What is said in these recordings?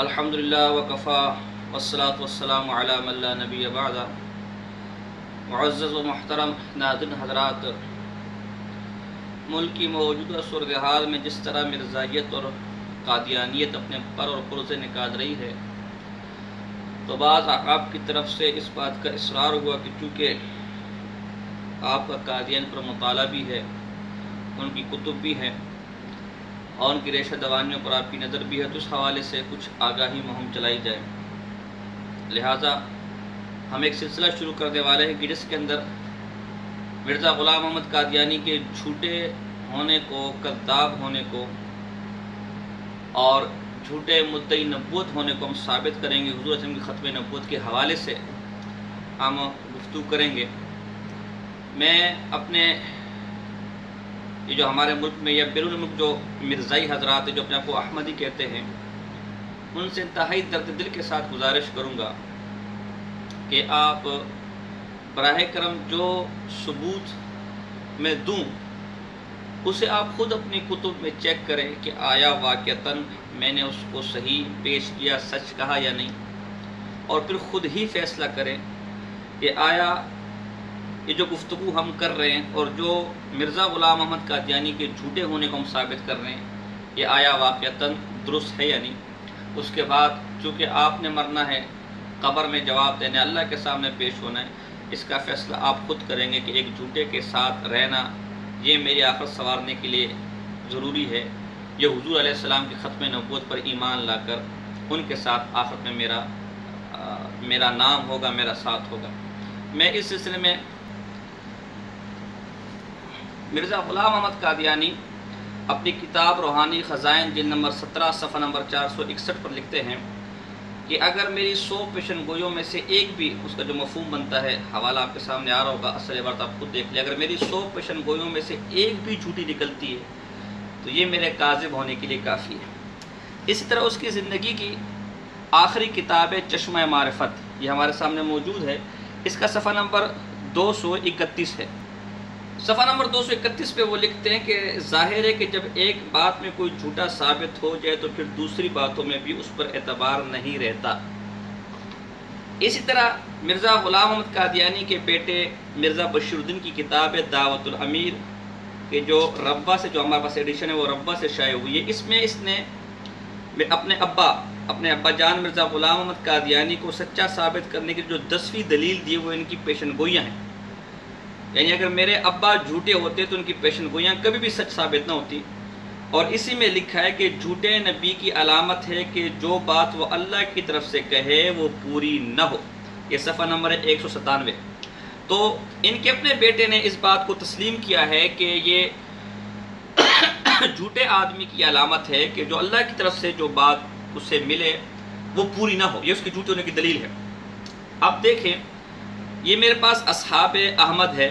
अल्हम्दुलिल्लाह वकफ़ा वस्सलातु वस्सलामु अला मन ला नबिय्य बअदा। मुअज़्ज़ज़ व मुहतरम नाज़रीन हज़रात, मुल्क की मौजूदा सूरत हाल में जिस तरह मिर्ज़ाइयत और कादियानियत अपने पर और पुरज़े निकाल रही है, तो बाज़ आपकी तरफ से इस बात का इसरार हुआ कि चूँकि आपका कादियान पर मुताला भी है, उनकी कुतुब भी हैं और उनकी रेशा दवानियों पर आपकी नज़र भी है, तो उस हवाले से कुछ आगाही मुहिम चलाई जाए। लिहाजा हम एक सिलसिला शुरू करने वाले हैं कि जिसके अंदर मिर्ज़ा ग़ुलाम अहमद कादियानी के झूठे होने को, कज़्ज़ाब होने को और झूठे मुद्दई नबूवत होने को हम साबित करेंगे। हुज़ूर सल्लल्लाहु अलैहि वसल्लम की ख़त्म नबूवत के हवाले से हम गुफ्तगू करेंगे। मैं अपने ये जो हमारे मुल्क में या बैरून मुल्क जो मिर्ज़ाई हज़रात जो अपने आप को अहमदी कहते हैं, उनसे इंतहाई दर्द दिल के साथ गुजारिश करूँगा कि आप बराह करम जो सबूत मैं दूँ उसे आप ख़ुद अपनी कुतुब में चेक करें कि आया वाक़तन मैंने उसको सही पेश किया, सच कहा या नहीं, और फिर ख़ुद ही फ़ैसला करें कि आया ये जो गुफ्तगू हम कर रहे हैं और जो मिर्ज़ा ग़ुलाम अहमद कादियानी के झूठे होने को हम साबित कर रहे हैं, ये आया वाक़तन दुरुस्त है या नहीं। उसके बाद चूँकि आपने मरना है, क़ब्र में जवाब देने, अल्लाह के सामने पेश होना है, इसका फ़ैसला आप ख़ुद करेंगे कि एक झूठे के साथ रहना ये मेरी आखिरत संवारने के लिए ज़रूरी है, ये हुज़ूर अलैहिस्सलाम की ख़त्म नबूवत पर ईमान लाकर उनके साथ आखिरत में मेरा नाम होगा, मेरा साथ होगा। मैं इस सिलसिले में मिर्ज़ा ग़ुलाम अहमद कादियानी अपनी किताब रूहानी ख़ज़ाइन जिल्द नंबर 17 सफ़ा नंबर 461 पर लिखते हैं कि अगर मेरी 100 पेशन गोइयों में से एक भी, उसका जो मफ़हूम बनता है, हवाला आपके सामने आ रहा होगा, असल इबारत आप खुद देख लें, अगर मेरी 100 पेशन गोइयों में से एक भी झूठी निकलती है तो ये मेरे काज़िब होने के लिए काफ़ी है। इसी तरह उसकी ज़िंदगी की आखिरी किताब है चश्मा मारिफत, ये हमारे सामने मौजूद है। इसका सफ़ा नंबर 231 है। सफ़ा नंबर 231 पे वो लिखते हैं कि ज़ाहिर है कि जब एक बात में कोई झूठा साबित हो जाए तो फिर दूसरी बातों में भी उस पर एतबार नहीं रहता। इसी तरह मिर्ज़ा ग़ुलाम अहमद कादियानी के बेटे मिर्ज़ा बशीरुद्दीन की किताब है दावतुल अमीर के जो रब्बा से, जो हमारे पास एडिशन है वो रब्बा से शाये हुई है, इसमें इसने अपने अब्बा जान मिर्ज़ा ग़ुलाम अहमद कादियानी को सच्चा साबित करने की जो 10वीं दलील दी वो इनकी पेशन गोइयाँ हैं। यानी अगर मेरे अब्बा झूठे होते तो उनकी पेशन गोइयाँ कभी भी सच साबित न होती। और इसी में लिखा है कि झूठे नबी की अलामत है कि जो बात वो अल्लाह की तरफ से कहे वो पूरी न हो। ये सफ़ा नंबर है 197। तो इनके अपने बेटे ने इस बात को तस्लीम किया है कि ये झूठे आदमी की अलामत है कि जो अल्लाह की तरफ से जो बात उससे मिले वो पूरी ना हो, ये उसके झूठे होने की दलील है। अब देखें, ये मेरे पास अस्हाबे अहमद है,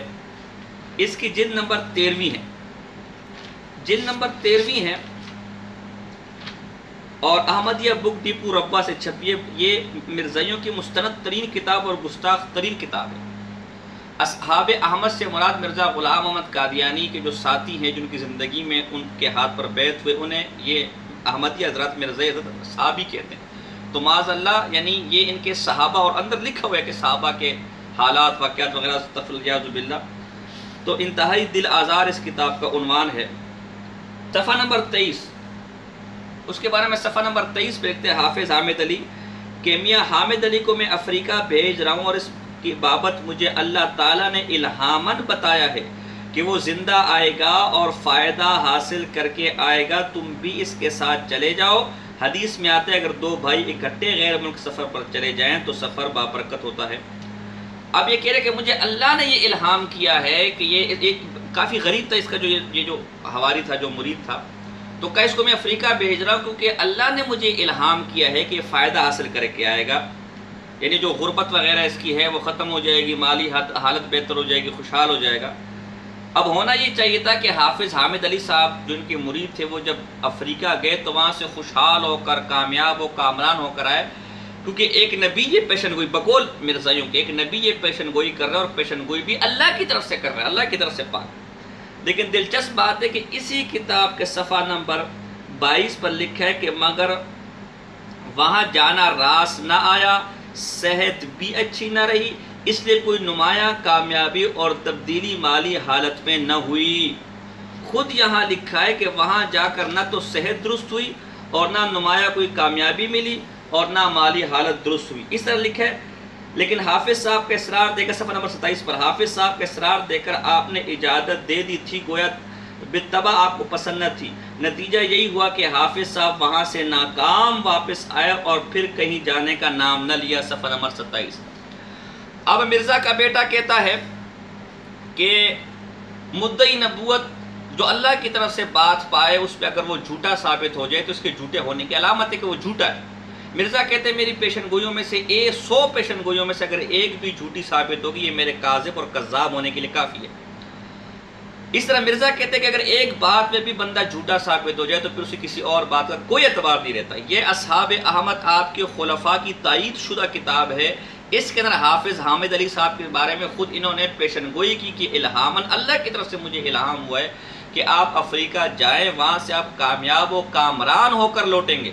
इसकी जिल्द नंबर 13वीं है, जिल्द नंबर 13वीं है और अहमदिया बुक डिपो रब्बा से छपी है। ये मिर्ज़ाइयों की मुस्तनद तरीन किताब और गुस्ताख तरीन किताब है। अस्हाबे अहमद से मुराद मिर्ज़ा ग़ुलाम अहमद कादियानी के जो साथी हैं जिनकी ज़िंदगी में उनके हाथ पर बैत हुए, उन्हें ये अहमदी हज़रत मिर्ज़ाई हज़रत सहाबी कहते हैं। तो माज़अल्लाह यानी ये इनके सहाबा, और अंदर लिखा हुआ है कि सहाबा के हालात वाक़यात वग़ैरह तफ़सील। तो इंतहाई दिल आज़ार इस किताब का उन्वान है। सफ़ा नंबर 23, उसके बारे में सफ़ा नंबर 23 पे लिखते हैं हाफिज़ हामिद अली कि मियाँ हामिद अली को मैं अफ्रीका भेज रहा हूँ और इसकी बाबत मुझे अल्लाह ताला ने इल्हामन बताया है कि वो ज़िंदा आएगा और फ़ायदा हासिल करके आएगा, तुम भी इसके साथ चले जाओ। हदीस में आता है अगर दो भाई इकट्ठे गैर मुल्क सफ़र पर चले जाएं तो सफ़र बाबरकत होता है। अब ये कह रहे कि मुझे अल्लाह ने ये इल्हाम किया है कि ये काफ़ी गरीब था इसका जो ये जो हवारी था, जो मुरीद था, तो क्या इसको मैं अफ्रीका भेज रहा हूँ क्योंकि अल्लाह ने मुझे इल्हाम किया है कि ये फ़ायदा हासिल करके आएगा, यानी जो गुर्बत वगैरह इसकी है वो ख़त्म हो जाएगी, माली हालत बेहतर हो जाएगी, खुशहाल हो जाएगा। अब होना ये चाहिए था कि हाफिज़ हामिद अली साहब जो इनके मुरीद थे वो जब अफ्रीका गए तो वहाँ से खुशहाल होकर, कामयाब हो, कामरान होकर आए, क्योंकि एक नबी ये पेशन गोई, बकौल मिर्ज़ाइयों के एक नबी ये पेशन गोई कर रहा है और पेशन गोई भी अल्लाह की तरफ से कर रहा है, अल्लाह की तरफ से पाक। लेकिन दिलचस्प बात है कि इसी किताब के सफ़ा नंबर 22 पर लिखा है कि मगर وہاں جانا راس نہ آیا، صحت بھی اچھی نہ رہی، اس لیے کوئی نمایاں کامیابی اور تبدیلی مالی حالت میں نہ ہوئی۔ خود یہاں لکھا ہے کہ وہاں جا کر نہ تو صحت درست ہوئی اور نہ نمایاں کوئی کامیابی ملی اور نہ مالی حالت درست ہوئی، اس طرح لکھا ہے۔ لیکن حافظ صاحب کا اصرار دے کر صفحہ نمبر 27 پر حافظ صاحب کا اصرار دے کر آپ نے اجازت دے دی تھی، گویا بالطبع آپ کو پسند نہ تھی۔ نتیجہ یہی ہوا کہ حافظ صاحب وہاں سے ناکام واپس آئے اور پھر کہیں جانے کا نام نہ لیا، صفحہ نمبر 27۔ اب مرزا کا بیٹا کہتا ہے کہ مدعی نبوت جو اللہ کی طرف سے بات پائے اس پہ اگر وہ جھوٹا ثابت ہو جائے تو اس کے جھوٹے ہونے کی علامت ہے کہ وہ جھوٹا ہے۔ مرزا کہتے ہیں میری پیشن گوئیوں میں سے 100 پیشن گوئیوں میں سے اگر ایک بھی جھوٹی ثابت ہوگی یہ میرے کاذب اور کذاب ہونے کے لیے کافی ہے۔ اس طرح مرزا کہتے ہیں کہ اگر ایک بات میں بھی بندہ جھوٹا ثابت ہو جائے تو پھر اسے کسی اور بات کا کوئی اعتبار نہیں رہتا۔ یہ اصحاب احمد آپ کے خلفاء کی تائید شدہ کتاب ہے۔ اس کے اندر حافظ حامد علی صاحب کے بارے میں خود انہوں نے پیشن گوئی کی کہ الہاماً اللہ کی طرف سے مجھے الہام ہوا ہے کہ آپ افریقہ جائیں، وہاں سے آپ کامیاب و کامران ہو کر لوٹیں گے۔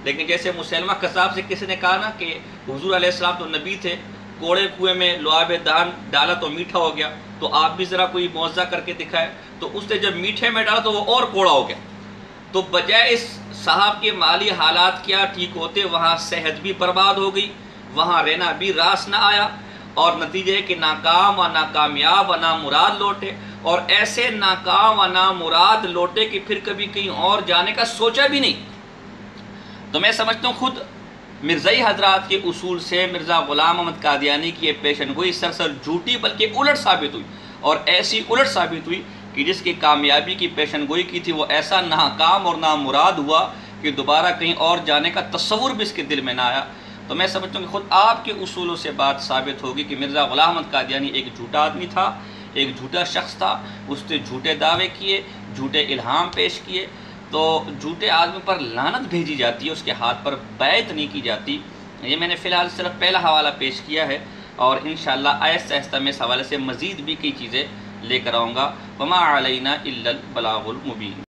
لیکن جیسے مسلمہ کذاب سے کسی نے کہا نا کہ حضور علیہ السلام تو نبی تھے، کوڑے کنویں میں لعاب دان ڈالا تو میٹھا ہو گیا، تو آپ بھی ذرا کوئی معجزہ کر کے دکھائے، تو اس نے جب میٹھے میں ڈالا تو وہ اور کوڑا ہو گیا۔ تو بجائے اس صاحب کے مالی حالات کیا ٹھیک ہوتے، وہاں صحت بھی برباد ہو گئی، وہاں رہنا بھی راس نہ آیا، اور نتیجہ ہے کہ ناکام و ناکامیاب و نامراد لوٹے، اور ایسے ناکام و نامراد لوٹے کہ پھر کبھی کہیں اور جانے کا سوچا بھی نہیں۔ تو میں سمجھتا ہوں خود مرزائی حضرات کے اصول سے مرزا غلام احمد قادیانی کی یہ پیشن گوئی سراسر جھوٹی بلکہ الٹ ثابت ہوئی، اور ایسی الٹ ثابت ہوئی کہ جس کی کامیابی کی پیشن گوئی کی تھی وہ ایسا ناکام اور نامراد ہوا کہ دوبارہ کہیں اور جانے کا تصور بھی اس کے دل میں نہ آیا۔ تو میں سمجھتا ہوں کہ خود آپ کے اصولوں سے بات ثابت ہوگی کہ مرزا غلام احمد قادیانی ایک جھوٹا آدمی تھا، ایک جھوٹا شخص تھا، اس نے جھوٹے دعوے کیے، جھوٹے الہام پیش کیے، تو جھوٹے آدمی پر لعنت بھیجی جاتی ہے، اس کے ہاتھ پر بیعت نہیں کی جاتی۔ یہ میں نے فی الحال صرف پہلا حوالہ پیش کیا ہے، اور انشاءاللہ آہستہ آہستہ میں اس حوالے سے مزید بھی کئی چیزیں لے کر آؤں گا۔ وما علینا الا البلاغ المبین۔